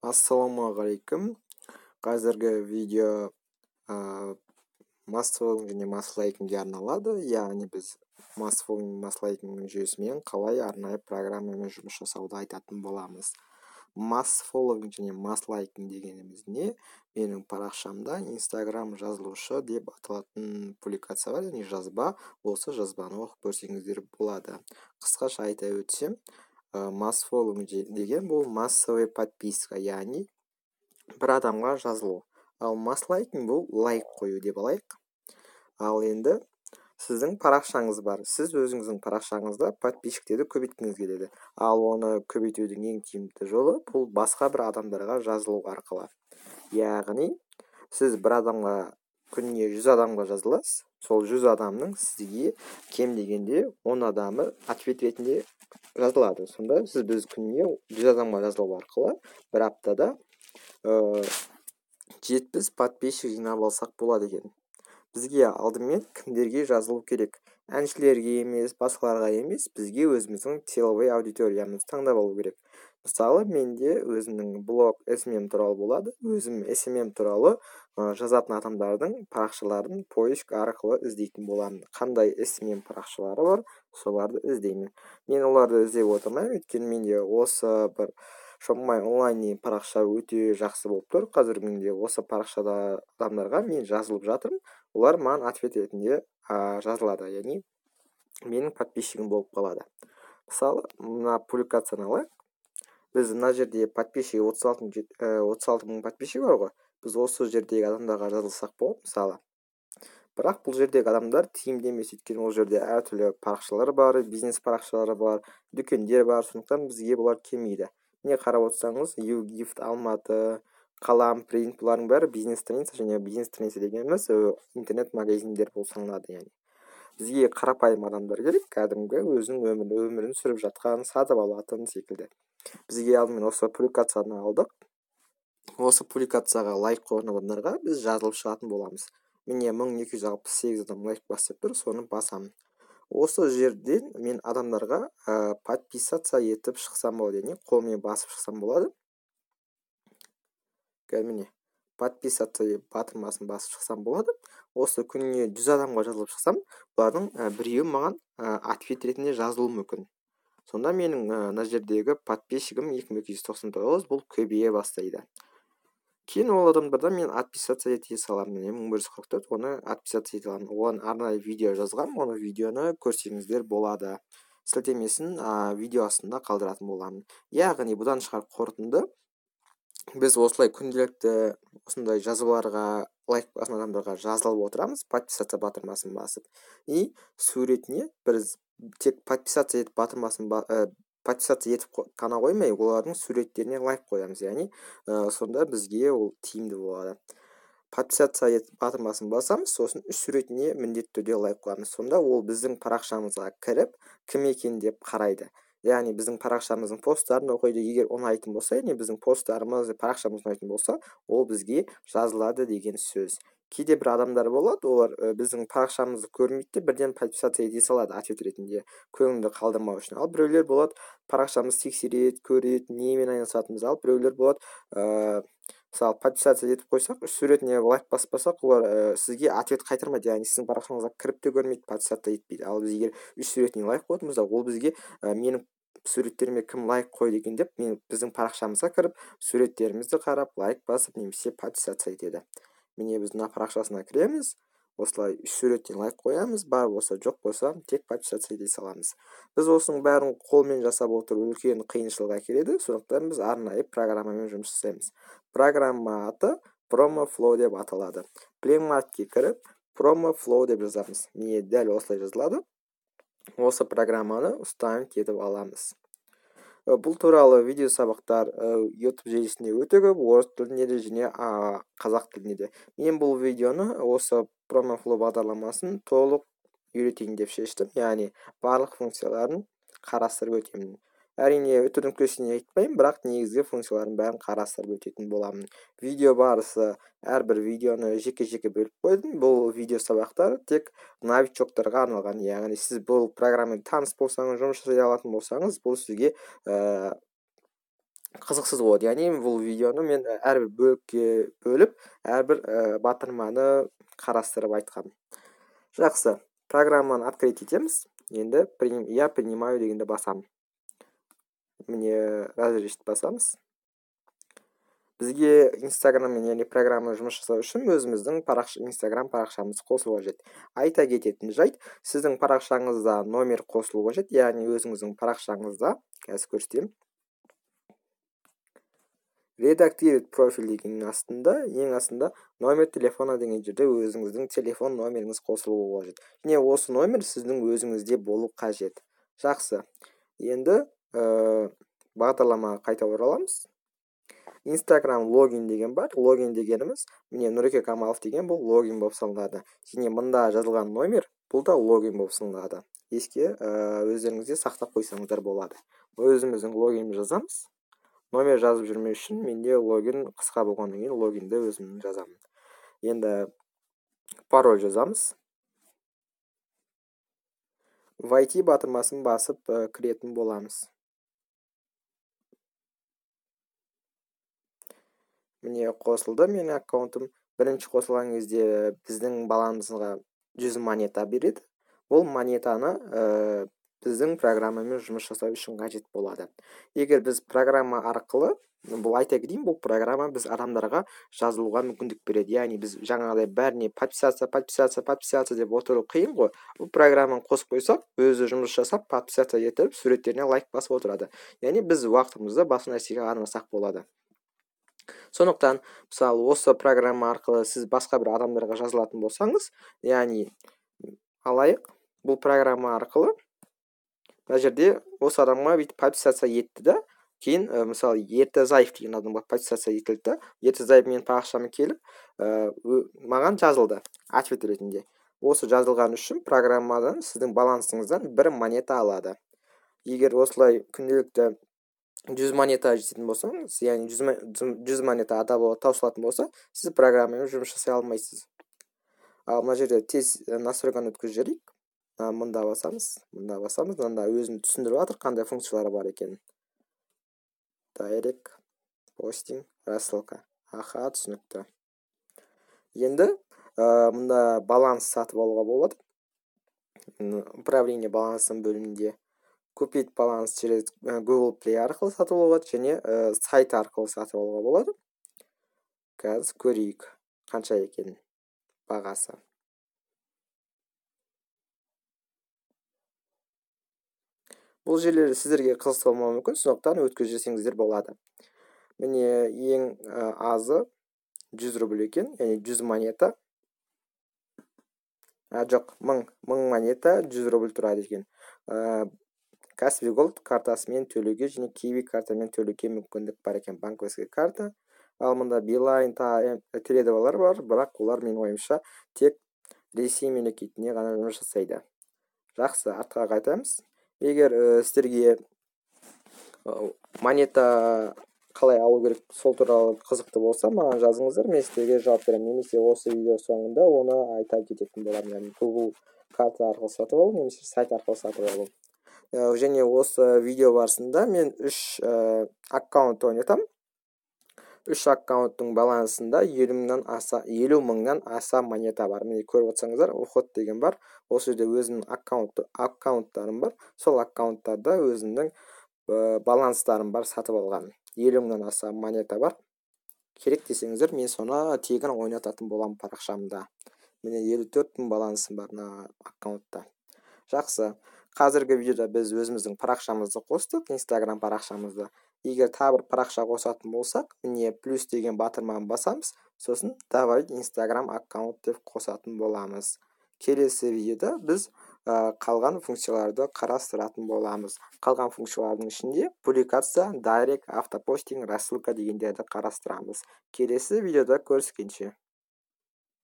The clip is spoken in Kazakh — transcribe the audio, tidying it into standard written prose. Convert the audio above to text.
Ассалаумағалейкум. Қазіргі видео массовый және маслайтинге арналады. Яғни біз массовый маслайтинг жүйесімен қалай арнайы программамен жұмыс жасауды айтатын боламыз. Массовый және маслайтинг дегеніміз не? Менің парақшамда Instagram жазылушы деп аталатын публикация бар, яғни жазба. Осы жазбаны оқып көрсеңіздер болады. Қысқаша айта өтсем, массовый деген бұл массовый подписка, яғни бір адамға жазылу. Ал маслайтинг бұл лайк қою деп алайық. Ал енді сіздің парақшаңыз бар. Сіз өзіңіздің парақшаңызда подписчиктерді көбейткіңіз келеді. Ал оны көбейтудің ең тиімді жолы бұл басқа бір адамдарға жазылу арқылы. Яғни сіз бір адамға күніне 100 адамға жазыласыз. Сол 100 адамның сізге кем дегенде 10 адамы ответ ретінде жазылады. Сонда біз күніне 100 адамға жазылу арқылы бір аптада 70 подписчик жинап алсақ болады екен. Бізге алдымен кімдерге жазылу керек? Әншілерге емес, басқаларға емес, бізге өзіміздің целевой аудиториямызды таңдап алу керек. Мысалы, менде өзімнің блог SMM туралы болады. Өзім SMM туралы жазатын адамдардың парақшаларын поиск арқылы іздейтін боламын. Қандай SMM парақшалары бар, соларды іздеймін. Мен оларды іздеп отырмаймын, өйткені менде осы бір Shopify онлайн парақша өте жақсы болып тұр. Қазір менде осы парақшада адамдарға мен жазылып жатырмын. Олар маған ответ ретінде жазылады, яғни менің подписчигім болып қалады. Мысалы, мына публикацияны алайық. Біз мына жерде подписчигі 36 мың подписчик бар ғой. Біз осы жердегі адамдарға жазылсақ болады, мысалы. Бірақ бұл жердегі адамдар тиімді емес, өйткені ол жерде әртүрлі парақшалар бар, бизнес парақшалары бар, дүкендер бар, сондықтан бізге бұлар келмейді. Міне қарап отырсаңыз, YouGift, Алматы, Қалам, Принт, бұлардың бәрі бизнес страница, және бизнес страница дегеніміз интернет-магазиндер болып саналады, яғни. Бізге қарапайым адамдар керек, кәдімгі өзінің өмірін сүріп жатқан, сатып алатын секілді. Бізге алдымен осы публикацияны алдық. Осы публикацияға лайк қойған адамдарға біз жазылып шығатын боламыз. Міне 1268 адам лайк басып тұр, соны басамын. Осы жерден мен адамдарға подписаться етіп шықсам болады, яғни қолмен басып шықсам болады. Міне подписаться батырмасын басып шықсам болады. Осы күніне 100 адамға жазылып шықсам, бұлардың біреуі маған ответ ретінде жазылуы мүмкін. Сонда менің мына жердегі подписчигім 2299, бұл көбейе бастайды. Кейін ол адамдардан мен отписаться ете саламын. 1144, оны отписаться ете аламын. Оған арнайы видео жазғам, оны видеоны көрсеңіздер болады. Сілтемесін видео астында қалдыратын боламын. Яғни бұдан шығар қорытынды, біз осылай күнделікті осындай жазуларға, лайк басқан адамдарға жазылып отырамыз, подписаться батырмасын басып. И суретіне біз тек подписаться етіп батырмасын подписаться етіп қана қоймай, олардың суреттеріне лайк қоямыз, яғни сонда бізге ол тиімді болады. Подписаться етіп батырмасын басамыз, сосын үш суретіне міндетті түрде лайк қоямыз. Сонда ол біздің парақшамызға кіріп, кім екен деп қарайды. Яғни біздің парақшамыздың посттарын оқиды. Егер ұнайтын болса, яғни біздің посттарымыз, парақшамыз ұнайтын болса, ол бізге жазылады деген сөз. Кейде бір адамдар болады, олар біздің парақшамызды көрмейді, бірден подписаться ете салады ответ ретінде, көңілді қалдырмау үшін. Ал біреулер болады, парақшамызды тексереді, көреді, немен айналысатынымызды. Ал біреулер болады, мысалы, подписаться етіп қойсақ, суретіне лайк баспасақ, олар сізге ответ қайтармайды, яғни сіздің парақшаңызға кіріп те көрмейді, подписаться етпейді. Ал біз егер үш суретіне лайк қойдыңыз, ол бізге менің суреттеріме кім лайк қойды екен деп, біздің парақшамызға кіріп, суреттерімізді қарап, лайк басып, немесе подписаться етеді. Міне біз мына парақшасына кіреміз, осылай үш суреттен лайк қоямыз, бар болса, жоқ болса, тек подписаться ете саламыз. Біз осының бәрін қолмен жасап отыру үлкен қиыншылық әкеледі, сондықтан біз арнайы программамен жұмыс жасаймыз. Программа аты PromoFlow деп аталады. Play-Marketке кіріп, PromoFlow деп жазамыз. Міне дәл осылай жазылады. Осы программаны ұстайын кетіп аламыз. Бұл туралы видео сабақтар YouTube желісінде өте көп, орыс тілінде де және қазақ тілінде де. Мен бұл видеоны осы PromoFlow бағдарламасын толық үйретейін деп шештім, яғни барлық функцияларын қарастырып өтемін. Әрине өтірік көсіне айтпаймын, бірақ негізгі функцияларын бәрін қарастырып өтетін боламын. Видео барысы әрбір видеоны жеке-жеке бөліп қойдым. Бұл видео сабақтар тек новичоктарға арналған, яғни сіз бұл программамен таныс болсаңыз, жұмыс жасай алатын болсаңыз, бұл сізге қызықсыз болады. Яғни бұл видеоны мен әрбір бөлікке бөліп, әрбір батырманы қарастырып айтқам. Жақсы, программаны открыть етеміз. Енді я принимаю дегенді басамын. Міне разрешить басамыз. Бізге инстаграммен, яғни программа жұмыс жасау үшін өзіміздің инстаграм парақшамыз қосылу қажет. Айта кететін жайт, сіздің парақшаңызда номер қосылу қажет, яғни өзіңіздің парақшаңызда, қазір көрсетемін, редактировать профиль деген ең астында номер телефона деген жерде өзіңіздің телефон номеріңіз қосылуы қажет. Және осы номер сіздің өзіңізде болу қажет. Жақсы. Енді бағдарламаға қайта ораламыз. Инстаграм логин деген бар. Логин дегеніміз, міне Нұреке Камалов деген бұл логин болып саналады. Және мында жазылған номер, бұл да логин болып саналады. Еске өздеріңізде сақтап қойсаңыздар болады. Өзіміздің логин жазамыз. Номер жазып жүрмес үшін менде логин қысқа болғаннан кейін логинді өзімнің жазамын. Енді пароль жазамыз. Войти батырмасын басып кіретін боламыз. Міне қосылды менің аккаунтым. Бірінші қосылған кезде біздің балансымызға 100 монета береді. Ол монетаны біздің программамен жұмыс жасау үшін қажет болады. Егер біз программа арқылы, бұл айта кетейін, бұл программа біз адамдарға жазылуға мүмкіндік береді. Яғни біз жаңағыдай бәріне подписаться деп отыру қиын ғой. Бұл программаны қосып қойсақ, өзі жұмыс жасап, подписаться етіп, суреттеріне лайк басып отырады. Яғни біз уақытымызды басқа нәрсеге арнасақ болады. Сондықтан, мысалы, осы программа арқылы сіз басқа бір адамдарға жазылатын болсаңыз, яғни алайық, бұл программа арқылы мына жерде осы адамға бүйтіп подписаться етті да, кейін мысалы Ертезаев деген адамға подписаться етілді. Ертезаев менің парақшама келіп, маған жазылды ответ ретінде. Осы жазылған үшін программадан сіздің балансыңыздан 1 монета алады. Егер осылай күнделікті 100 монета жететін болсаңыз, яғни 100 монета таусылатын болса, сіз программамен жұмыс жасай алмайсыз. Ал мына жерде тез настройканы өткізіп жіберейік. Мында басамыз, мында өзім түсіндіріп жатыр, қандай функциялары бар екенін. Дайрект, постинг, рассылка. Аха, түсінікті. Енді мында баланс сатып алуға болады. Управление балансының бөлімінде купить баланс через Google Play арқылы сатып алуға болады, және сайт арқылы сатып алуға болады. Қазір көрейік, қанша екенін бағасы. Бұл жерлері сіздерге қызық болмауы мүмкін, сондықтан өткізіп жіберсеңіздер болады. Міне ең азы 100 рубль екен, яғни 100 монета. Жоқ, 1000 монета 100 рубль тұрады екен. Каспи Голд картасымен төлеуге және Киви картамен төлеуге мүмкіндік бар екен, банковский карта. Ал мұнда Билайн тредовалар бар, бірақ олар менің ойымша тек Ресей мемлекетіне ғана жұмыс жасайды. Жақсы, артқа қайтамыз. Егер сіздерге монета қалай алу керек, сол туралы қызықты болса, маған жазыңыздар, мен сіздерге жауап беремін. Немесе осы видео соңында оны айта кететін боламын. Яғни Google карта арқылы сатып алу, немесе сайт арқылы сатып алу. Және осы видео барысында мен 3 аккаунт ойнатамын. 3 аккаунттың балансында 50 мыңнан аса монета бар. Міне көріп отырсаңыздар, уход деген бар. Осы жерде өзімнің аккаунттарым бар. Сол аккаунттарда өзімнің баланстарым бар, сатып алған. 50 мыңнан аса монета бар. Керек десеңіздер, мен соны тегін ойнататын боламын парақшамда. Міне 54 мың балансым бар аккаунтта. Жақсы. Қазіргі видеода біз өзіміздің парақшамызды қостық, Instagram парақшамызды. Егер тағы бір парақша қосатын болсақ, міне плюс деген батырманы басамыз, сосын добавить Instagram аккаунт деп қосатын боламыз. Келесі видеода біз қалған функцияларды қарастыратын боламыз. Қалған функциялардың ішінде публикация, дайрект, автопостинг, рассылка дегендерді қарастырамыз. Келесі видеода көріскенше.